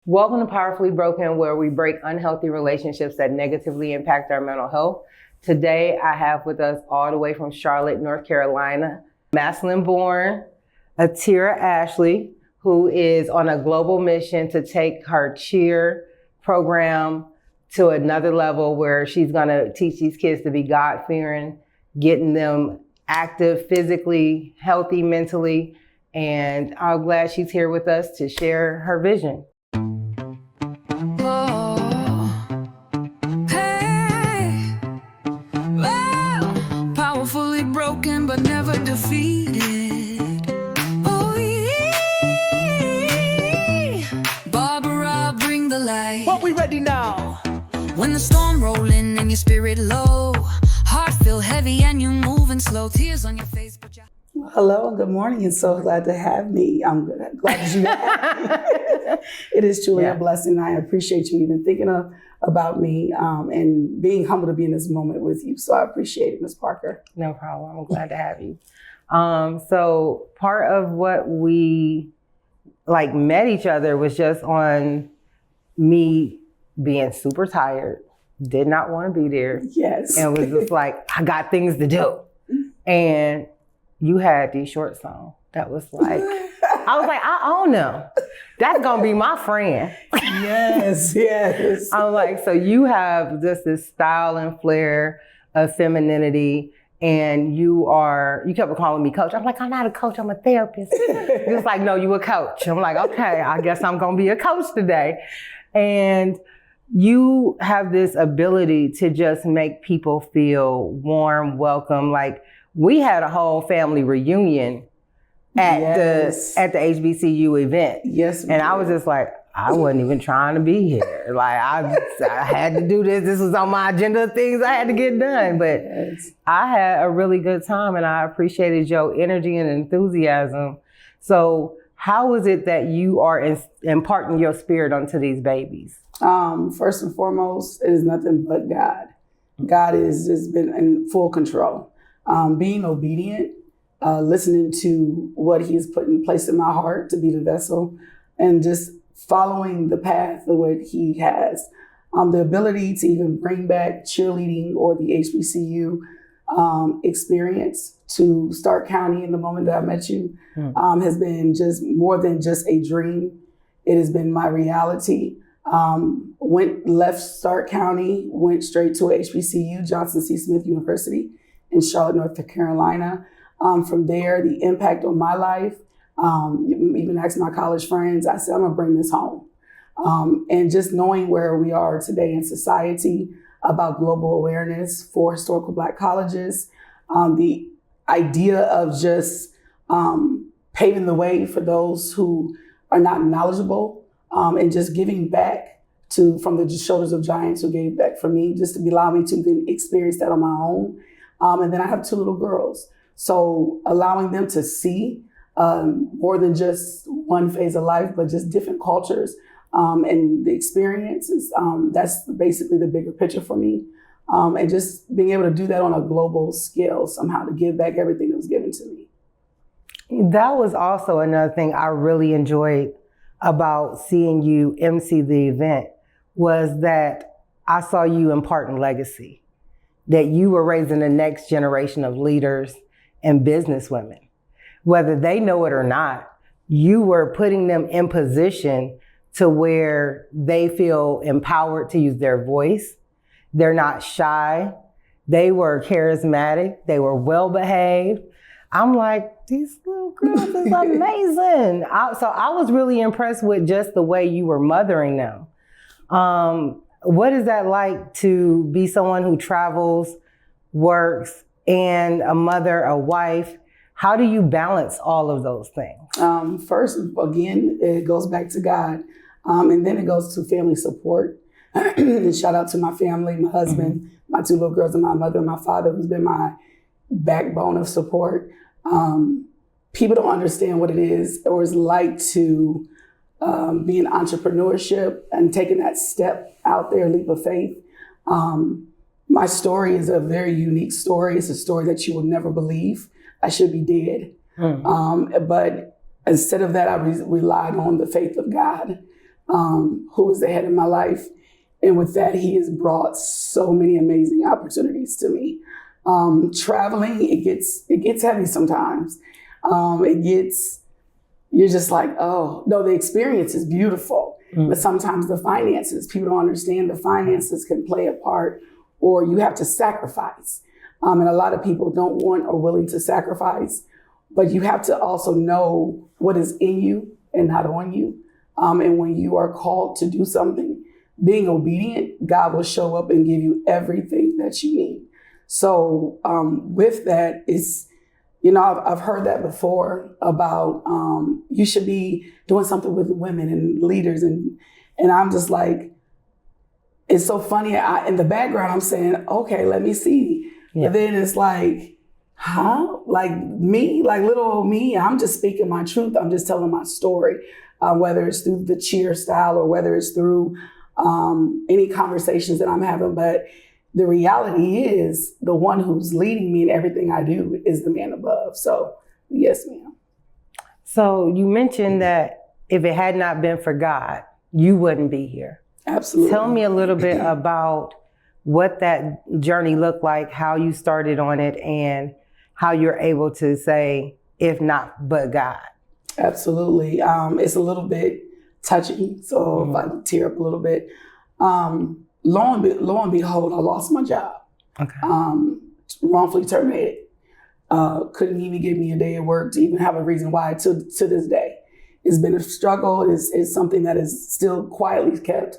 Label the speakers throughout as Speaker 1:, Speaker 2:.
Speaker 1: Welcome to Powerfully Broken, where we break unhealthy relationships that negatively impact our mental health. Today, I have with us all the way from Charlotte, North Carolina, masculine-born Ateira Ashley, who is on a global mission to take her cheer program to another level where she's gonna teach these kids to be God-fearing, getting them active physically, healthy mentally, and I'm glad she's here with us to share her vision.
Speaker 2: Powerfully broken but never defeated. Oh yeah. Barbara, bring the light.
Speaker 3: What we ready now?
Speaker 2: When the storm rolling and your spirit low, heart feel heavy and you moving slow, tears on your face but you...
Speaker 4: Hello and good morning, and so glad to have me. I'm glad that you have me. It is truly a blessing. I appreciate you even thinking about me and being humble to be in this moment with you. So I appreciate it, Ms. Parker.
Speaker 1: No problem. I'm glad to have you. So part of what we met each other was just on me being super tired, did not want to be there.
Speaker 4: Yes.
Speaker 1: And was just like, I got things to do. And you had these shorts on. That was like, I was like, I own them. That's gonna be my friend.
Speaker 4: Yes, yes.
Speaker 1: I'm like, so you have just this style and flair of femininity, and you kept calling me coach. I'm like, I'm not a coach, I'm a therapist. He was like, no, you a coach. I'm like, okay, I guess I'm gonna be a coach today. And you have this ability to just make people feel warm, welcome. Like, we had a whole family reunion at the HBCU event.
Speaker 4: Yes.
Speaker 1: And I was just like, I wasn't even trying to be here. Like, I had to do this. This was on my agenda of things I had to get done. But I had a really good time, and I appreciated your energy and enthusiasm. So how is it that you are imparting your spirit onto these babies?
Speaker 4: First and foremost, it is nothing but God. God has just been in full control. Being obedient, listening to what He has put in place in my heart to be the vessel, and just following the path of what He has. The ability to even bring back cheerleading or the HBCU experience to Stark County in the moment that I met you has been just more than just a dream. It has been my reality. Left Stark County, went straight to a HBCU, Johnson C. Smith University in Charlotte, North Carolina. From there, the impact on my life, even asked my college friends, I said, I'm gonna bring this home. And just knowing where we are today in society about global awareness for historical Black colleges, the idea of just paving the way for those who are not knowledgeable, and just giving back from the shoulders of giants who gave back for me, just to allow me to then experience that on my own. And then I have 2 little girls. So allowing them to see more than just one phase of life, but just different cultures and the experiences, that's basically the bigger picture for me. And just being able to do that on a global scale somehow, to give back everything that was given to me.
Speaker 1: That was also another thing I really enjoyed about seeing you MC the event, was that I saw you imparting legacy, that you were raising the next generation of leaders and businesswomen. Whether they know it or not, you were putting them in position to where they feel empowered to use their voice. They're not shy. They were charismatic. They were well-behaved. I'm like, these little girls is amazing. So I was really impressed with just the way you were mothering them. What is that like to be someone who travels, works, and a mother, a wife? How do you balance all of those things?
Speaker 4: First, again, it goes back to God. And then it goes to family support. And shout out to my family, my husband, my 2 little girls, and my mother and my father, who's been my backbone of support. People don't understand what it is or is like to be in entrepreneurship and taking that step out there, leap of faith. My story is a very unique story. It's a story that you will never believe. I should be dead. But instead of that, I relied on the faith of God. who is the head of my life. And with that, he has brought so many amazing opportunities to me. Traveling, it gets heavy sometimes. You're just like, oh, no, the experience is beautiful. But sometimes the finances, people don't understand the finances can play a part, or you have to sacrifice. And a lot of people don't want or willing to sacrifice, but you have to also know what is in you and not on you. And when you are called to do something, being obedient, God will show up and give you everything that you need. So with that, it's, I've heard that before about you should be doing something with women and leaders. And I'm just like, it's so funny. In the background, I'm saying, okay, let me see. Yeah. But then it's like, huh? Like me, like little old me, I'm just speaking my truth. I'm just telling my story, whether it's through the cheer style or whether it's through any conversations that I'm having. But the reality is the one who's leading me in everything I do is the man above. So yes, ma'am.
Speaker 1: So you mentioned that if it had not been for God, you wouldn't be here.
Speaker 4: Absolutely.
Speaker 1: Tell me a little bit about what that journey looked like, how you started on it, and how you're able to say, if not but God.
Speaker 4: Absolutely. It's a little bit touchy, so if I tear up a little bit. Lo and behold, I lost my job. Okay. Wrongfully terminated. Couldn't even give me a day at work to even have a reason why to this day. It's been a struggle. It's something that is still quietly kept.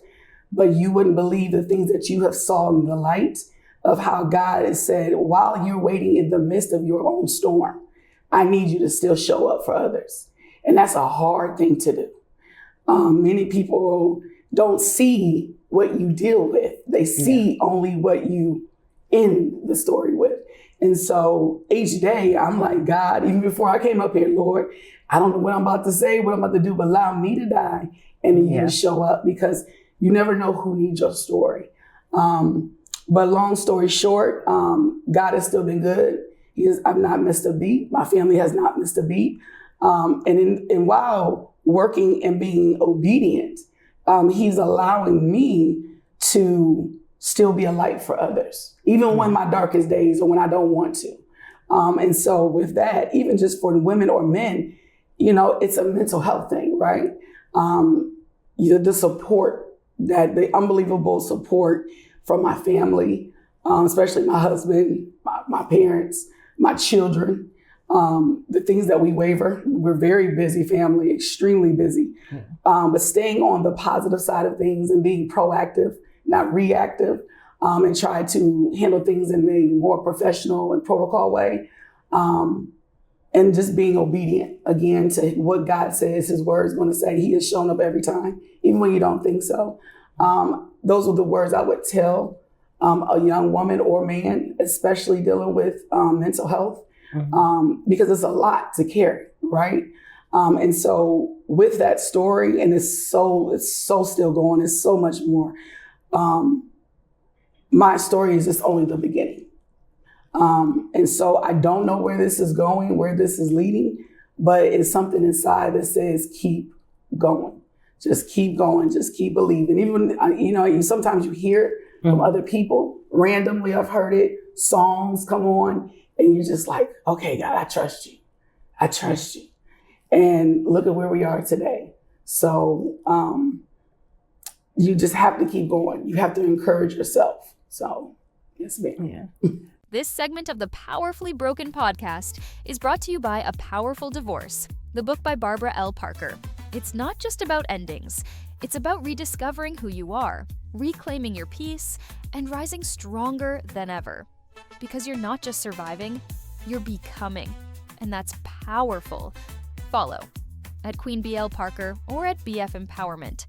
Speaker 4: But you wouldn't believe the things that you have saw in the light of how God has said, while you're waiting in the midst of your own storm, I need you to still show up for others. And that's a hard thing to do. Many people don't see what you deal with. They see only what you in the story with. And so each day I'm like, God, even before I came up here, Lord, I don't know what I'm about to say, what I'm about to do, but allow me to die and then you to show up, because you never know who needs your story. But long story short, God has still been good. I've not missed a beat. My family has not missed a beat. And while working and being obedient, he's allowing me to still be a light for others, even when my darkest days or when I don't want to. And so with that, even just for women or men, it's a mental health thing, right? The support, the unbelievable support from my family, especially my husband, my parents, my children, the things that we waver. We're a very busy family, extremely busy, but staying on the positive side of things and being proactive, not reactive, and try to handle things in a more professional and protocol way. And just being obedient, again, to what God says his word is going to say. He has shown up every time, even when you don't think so. Those are the words I would tell a young woman or man, especially dealing with mental health, because it's a lot to carry, right? And so with that story, and it's so still going, it's so much more. My story is just only the beginning. And so I don't know where this is going, where this is leading, but it's something inside that says, keep going, just keep going, just keep believing. Even, sometimes you hear it from other people randomly. I've heard it, songs come on and you're just like, okay, God, I trust you. I trust you. And look at where we are today. So, you just have to keep going. You have to encourage yourself. So, yes, ma'am. Yeah.
Speaker 3: This segment of the Powerfully Broken podcast is brought to you by A Powerful Divorce, the book by Barbara L. Parker. It's not just about endings. It's about rediscovering who you are, reclaiming your peace, and rising stronger than ever. Because you're not just surviving, you're becoming. And that's powerful. Follow at Queen BL Parker or at BF Empowerment.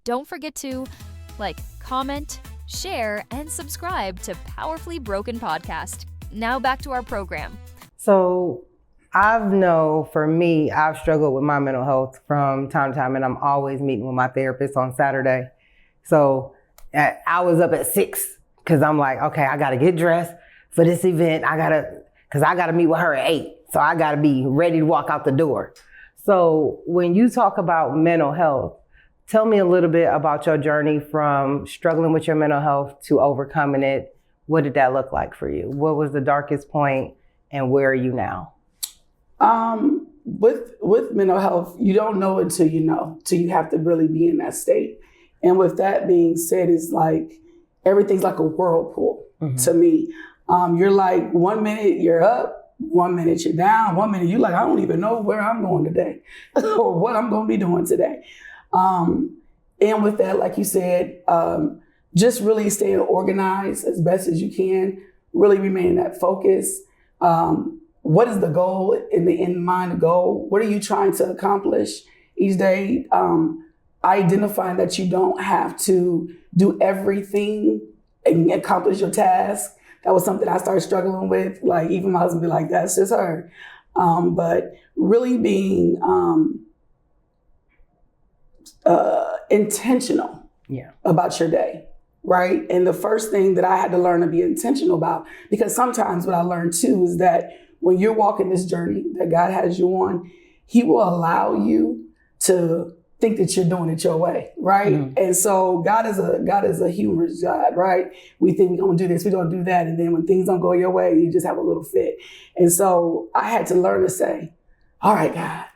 Speaker 3: Don't forget to comment, share, and subscribe to Powerfully Broken Podcast. Now back to our program.
Speaker 1: So for me, I've struggled with my mental health from time to time, and I'm always meeting with my therapist on Saturday. So I was up at 6 because I'm like, okay, I got to get dressed for this event. Because I got to meet with her at 8. So I got to be ready to walk out the door. So when you talk about mental health, Tell me a little bit about your journey from struggling with your mental health to overcoming it. What did that look like for you? What was the darkest point and where are you now?
Speaker 4: With mental health, you don't know until you know, till you have to really be in that state. And with that being said, it's like everything's like a whirlpool to me. You're like 1 minute you're up, 1 minute you're down, 1 minute you're like, I don't even know where I'm going today or what I'm going to be doing today. And with that, like you said, just really staying organized as best as you can, really remain that focus. What is the goal in the end mind goal? What are you trying to accomplish each day? Identifying that you don't have to do everything and accomplish your task. That was something I started struggling with. Like even my husband be like, that's just her. But really being intentional about your day, right? And the first thing that I had to learn to be intentional about, because sometimes what I learned too is that when you're walking this journey that God has you on, he will allow you to think that you're doing it your way, right? And so God is a humorous God, right? We think we're gonna do this, we're gonna do that, and then when things don't go your way, you just have a little fit. And so I had to learn to say, all right, God,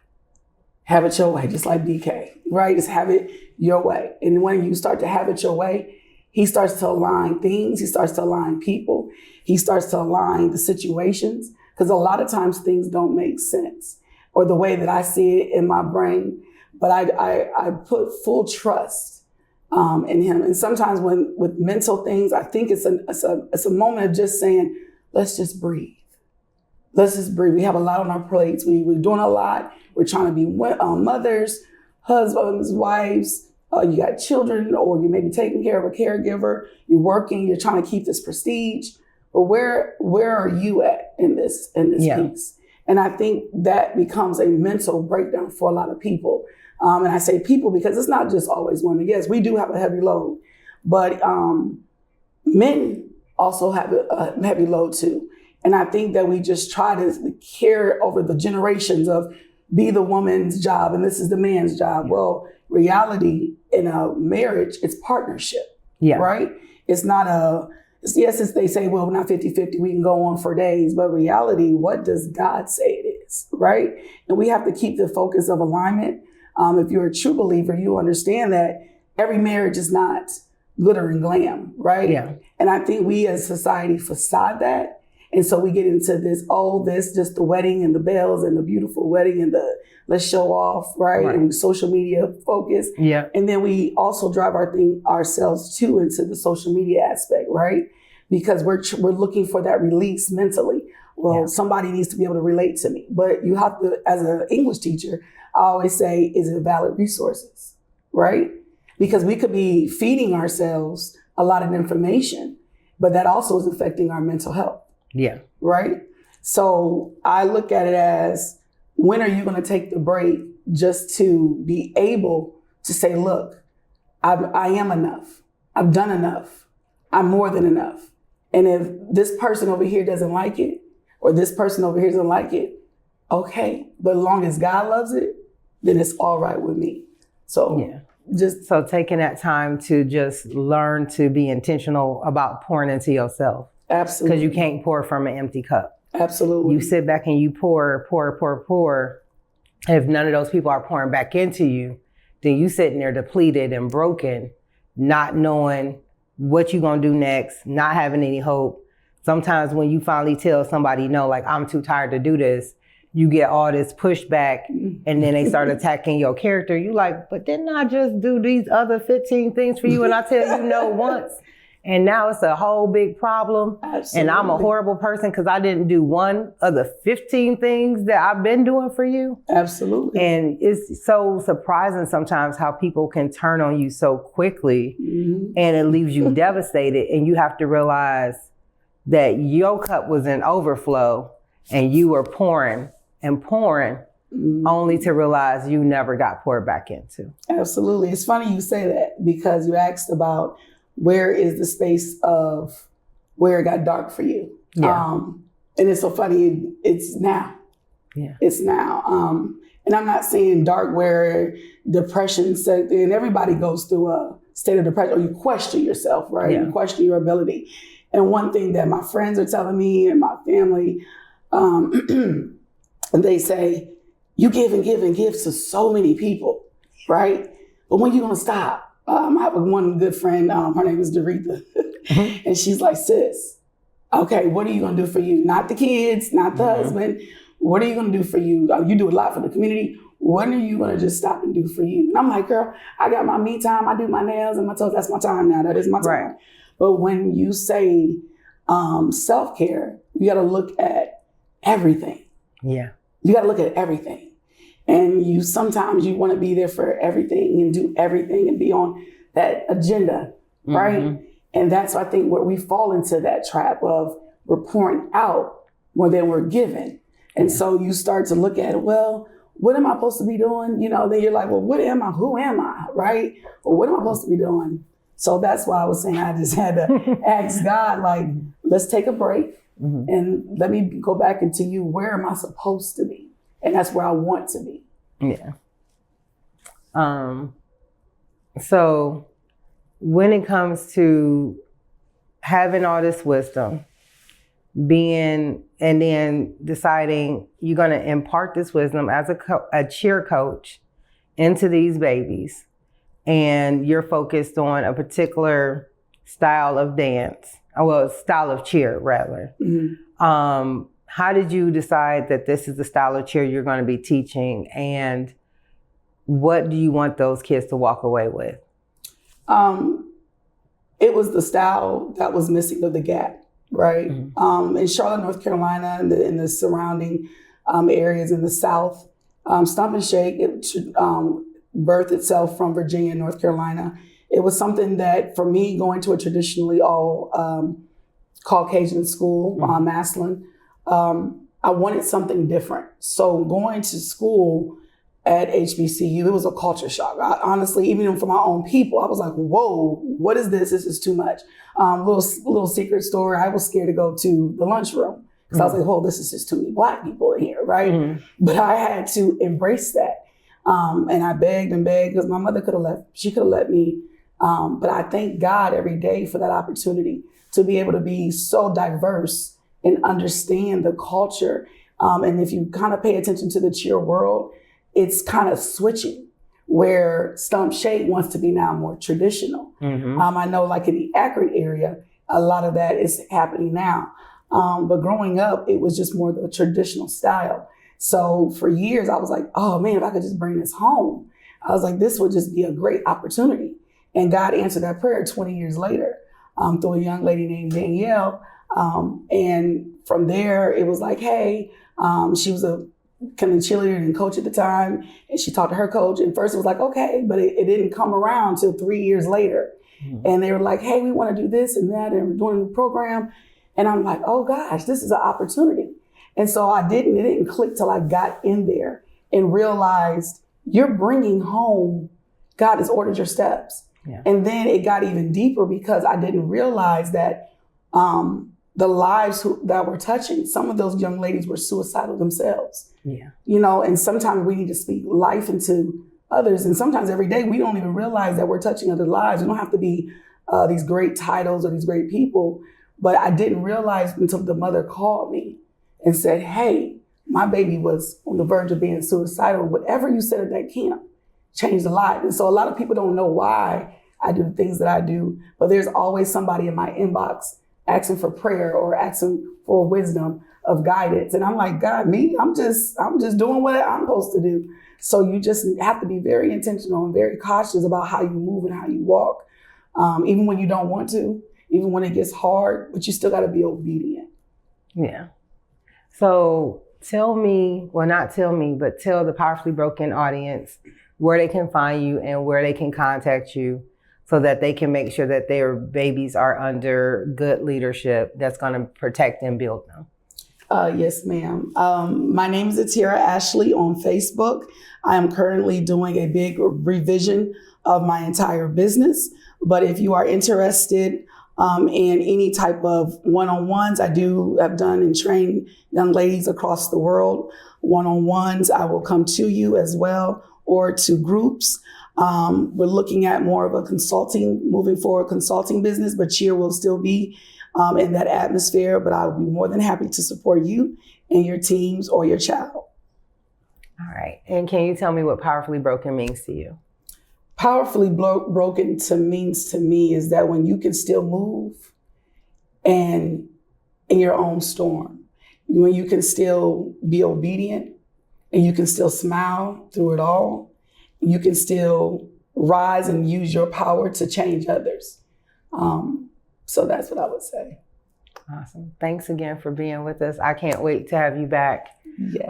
Speaker 4: have it your way, just like DK, right? Just have it your way. And when you start to have it your way, he starts to align things, he starts to align people, he starts to align the situations, because a lot of times things don't make sense or the way that I see it in my brain. But I put full trust in him. And sometimes with mental things, I think it's a moment of just saying, let's just breathe. Let's just breathe. We have a lot on our plates. We're doing a lot. We're trying to be mothers, husbands, wives. You got children, or you may be taking care of a caregiver. You're working. You're trying to keep this prestige. But where are you at in this piece? And I think that becomes a mental breakdown for a lot of people. And I say people because it's not just always women. Yes, we do have a heavy load, but men also have a heavy load too. And I think that we just try to care over the generations of be the woman's job and this is the man's job. Well, reality in a marriage, it's partnership, right? It's not yes, they say, well, we're not 50-50, we can go on for days, but reality, what does God say it is, right? And we have to keep the focus of alignment. If you're a true believer, you understand that every marriage is not glitter and glam, right? Yeah. And I think we as society facade that. And so we get into this, just the wedding and the bells and the beautiful wedding and the let's show off, right? And social media focus. Yeah. And then we also drive ourselves too into the social media aspect, right? Because we're looking for that release mentally. Well, somebody needs to be able to relate to me. But you have to, as an English teacher, I always say, is it valid resources, right? Because we could be feeding ourselves a lot of information, but that also is affecting our mental health. Yeah. Right? So I look at it as, when are you going to take the break just to be able to say, look, I am enough. I've done enough. I'm more than enough. And if this person over here doesn't like it, or this person over here doesn't like it, okay. But as long as God loves it, then it's all right with me. So so taking that time to just learn to be intentional about pouring into yourself. Absolutely. Because you can't pour from an empty cup. Absolutely. You sit back and you pour. If none of those people are pouring back into you, then you sitting there depleted and broken, not knowing what you're going to do next, not having any hope. Sometimes when you finally tell somebody, no, like, I'm too tired to do this, you get all this pushback, and then they start attacking your character. You like, but didn't I just do these other 15 things for you and I tell you no once? And now it's a whole big problem. Absolutely. And I'm a horrible person because I didn't do one of the 15 things that I've been doing for you. Absolutely. And it's so surprising sometimes how people can turn on you so quickly, and it leaves you devastated. And you have to realize that your cup was in overflow and you were pouring and pouring, only to realize you never got poured back into. Absolutely. It's funny you say that, because you asked about where is the space of where it got dark for you. Yeah. And it's so funny, it's now. Yeah. It's now. And I'm not saying dark where depression, and everybody goes through a state of depression, or you question yourself, right?
Speaker 1: Yeah.
Speaker 4: You question your ability. And one thing that my friends are telling me and my family, and they say, you give and give and give to so many people, right? But when you gonna stop? I have one good friend, her name is Doretha, and she's like, sis, okay, what are you gonna do for you? Not the kids, not the husband. What are you gonna do for you? You do a lot for the community. When are you gonna just stop and do for you? And I'm like, girl, I got my me time. I do my nails and my toes. That's my time now. That is my time.
Speaker 1: Right.
Speaker 4: But when you say self-care, you gotta look at everything.
Speaker 1: Yeah.
Speaker 4: You gotta look at everything. And sometimes you wanna be there for everything and do everything and be on that agenda, right? And that's, I think, where we fall into that trap of we're pouring out more than we're giving. And so you start to look at, well, what am I supposed to be doing? You know, then you're like, well, what am I? Who am I? Right? Well, what am I supposed to be doing? So that's why I was saying I just had to ask God, like, let's take a break and let me go back into you. Where am I supposed to be? And that's where I want to be.
Speaker 1: Yeah. So when it comes to having all this wisdom, and then deciding you're going to impart this wisdom as a cheer coach into these babies, and you're focused on a particular style of dance, style of cheer rather. How did you decide that this is the style of cheer you're going to be teaching, and what do you want those kids to walk away with?
Speaker 4: It was the style that was missing of the gap. Right. In Charlotte, North Carolina, and in the surrounding areas in the South, Stomp and Shake, it birthed itself from Virginia and North Carolina. It was something that, for me, going to a traditionally all Caucasian school, Maslin, I wanted something different. So going to school at HBCU, it was a culture shock. Honestly, even for my own people, I was like, whoa, what is this? This is too much. Little secret story. I was scared to go to the lunchroom because I was like, oh, this is just too many Black people in here, right? But I had to embrace that. And I begged and begged because my mother could have left. She could have let me. But I thank God every day for that opportunity to be able to be so diverse and understand the culture. And if you kind of pay attention to the cheer world, it's kind of switching where Stomp Shake wants to be now more traditional. I know like in the Akron area, a lot of that is happening now. But growing up, it was just more the traditional style. So for years, I was like, oh man, if I could just bring this home, I was like, this would just be a great opportunity. And God answered that prayer 20 years later through a young lady named Danielle. And from there, it was like, hey, she was a kind of cheerleader and coach at the time. And she talked to her coach. And first it was like, okay, but it didn't come around till 3 years later. And they were like, hey, we want to do this and that. And we're doing a new program. And I'm like, oh gosh, this is an opportunity. And so it didn't click till I got in there and realized you're bringing home, God has ordered your steps. Yeah. And then it got even deeper because I didn't realize that the lives that we're touching, some of those young ladies were suicidal themselves. Yeah. You know, and sometimes we need to speak life into others. And sometimes every day we don't even realize that we're touching other lives. We don't have to be these great titles or these great people. But I didn't realize until the mother called me and said, hey, my baby was on the verge of being suicidal. Whatever you said at that camp changed a lot. And so a lot of people don't know why I do the things that I do, but there's always somebody in my inbox asking for prayer or asking for wisdom of guidance. And I'm like, God, me, I'm just doing what I'm supposed to do. So you just have to be very intentional and very cautious about how you move and how you walk, even when you don't want to, even when it gets hard, but you still got to be obedient.
Speaker 1: Yeah. So tell the Powerfully Broken audience where they can find you and where they can contact you so that they can make sure that their babies are under good leadership that's going to protect and build them.
Speaker 4: Yes, ma'am. My name is Ateira Ashley on Facebook. I am currently doing a big revision of my entire business. But if you are interested and any type of one-on-ones I've done and trained young ladies across the world. One-on-ones, I will come to you as well, or to groups. We're looking at more of a moving forward consulting business, but Cheer will still be in that atmosphere, but I will be more than happy to support you and your teams or your child.
Speaker 1: All right. And can you tell me what powerfully broken means to you?
Speaker 4: Powerfully broken means to me is that when you can still move and in your own storm, when you can still be obedient and you can still smile through it all, you can still rise and use your power to change others. So that's what I would say.
Speaker 1: Awesome. Thanks again for being with us. I can't wait to have you back.
Speaker 4: Yes.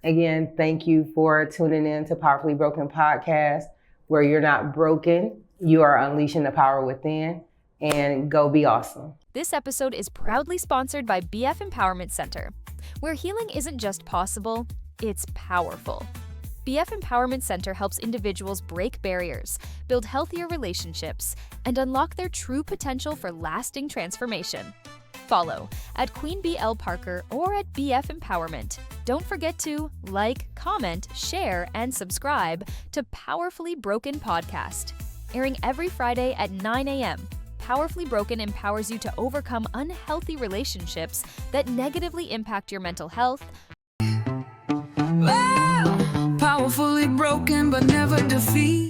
Speaker 1: Again, thank you for tuning in to Powerfully Broken Podcast, where you're not broken, you are unleashing the power within, and go be awesome.
Speaker 3: This episode is proudly sponsored by BF Empowerment Center, where healing isn't just possible, it's powerful. BF Empowerment Center helps individuals break barriers, build healthier relationships, and unlock their true potential for lasting transformation. Follow at Queen BL Parker or at BF Empowerment. Don't forget to like, comment, share, and subscribe to Powerfully Broken Podcast. Airing every Friday at 9 a.m., Powerfully Broken empowers you to overcome unhealthy relationships that negatively impact your mental health.
Speaker 2: Powerfully broken but never defeated.